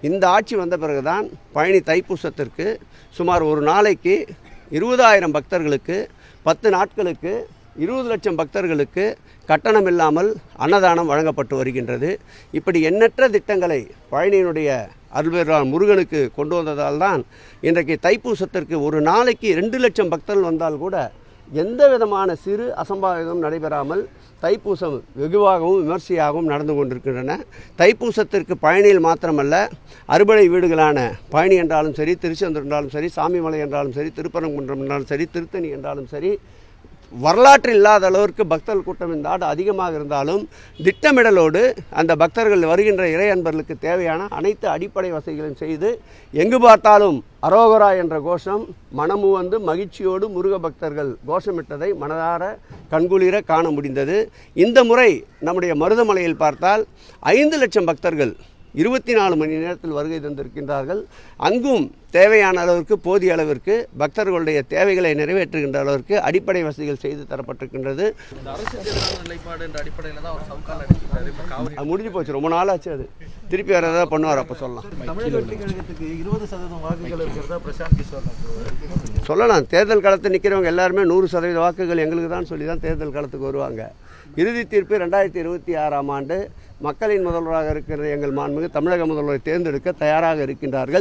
இந்த ஆட்சி வந்த பிறகுதான் பழனி தைப்பூசத்திற்கு சுமார் ஒரு நாளைக்கு 20,000 பக்தர்களுக்கு 10 நாட்களுக்கு 20 லட்சம் பக்தர்களுக்கு கட்டணம் இல்லாமல் அன்னதானம் வழங்கப்பட்டு வருகின்றது. இப்படி எண்ணற்ற திட்டங்களை பழனியினுடைய அருள்பெருமான் முருகனுக்கு கொண்டு வந்ததால் தான் இன்றைக்கு தைப்பூசத்திற்கு ஒரு நாளைக்கு 2 லட்சம் பக்தர்கள் வந்தால் கூட எந்த விதமான சிறு அசம்பாவிதம் நடைபெறாமல் தைப்பூசம் வெகுவாகவும் விமர்சையாகவும் நடந்து கொண்டிருக்கின்றன. தைப்பூசத்திற்கு பழனியில் மாத்திரமல்ல, அறுபடை வீடுகளான பழனி என்றாலும் சரி, திருச்செந்தூர் என்றாலும் சரி, சாமிமலை என்றாலும் சரி, திருப்பரங்குன்றம் என்றாலும் சரி, திருத்தணி என்றாலும் சரி, வரலாற்று இல்லாத அளவிற்கு பக்தர்கள் கூட்டம் இந்த ஆண்டு அதிகமாக இருந்தாலும் திட்டமிடலோடு அந்த பக்தர்கள் வருகின்ற இறை அன்பர்களுக்கு தேவையான அனைத்து அடிப்படை வசதிகளையும் செய்து எங்கு பார்த்தாலும் அரோகரா என்ற கோஷம் மனமு வந்து மகிழ்ச்சியோடு முருக பக்தர்கள் கோஷமிட்டதை மனதார கண்குளிர காண முடிந்தது. இந்த முறை நம்முடைய மருதமலையில் பார்த்தால் 5 லட்சம் பக்தர்கள் 24 மணி நேரத்தில் வருகை தந்திருக்கின்றார்கள். அங்கும் தேவையான அளவிற்கு போதிய அளவிற்கு பக்தர்களுடைய தேவைகளை நிறைவேற்றுகின்ற அளவிற்கு அடிப்படை வசதிகள் செய்து தரப்பட்டிருக்கின்றது. அது முடிஞ்சு போச்சு, ரொம்ப நாள் ஆச்சு. அது திருப்பி வேறு ஏதாவது பண்ணுவார், அப்போ சொல்லலாம். சொல்லலாம். தேர்தல் காலத்தில் நிற்கிறவங்க எல்லாருமே 100% வாக்குகள் எங்களுக்கு தான் சொல்லி தான் தேர்தல் காலத்துக்கு வருவாங்க. இறுதி தீர்ப்பு 2026ஆம் ஆண்டு மக்களின் முதல்வராக இருக்கிற எங்கள் மாண்புமிகு தமிழக முதல்வரை தேர்ந்தெடுக்க தயாராக இருக்கின்றார்கள்.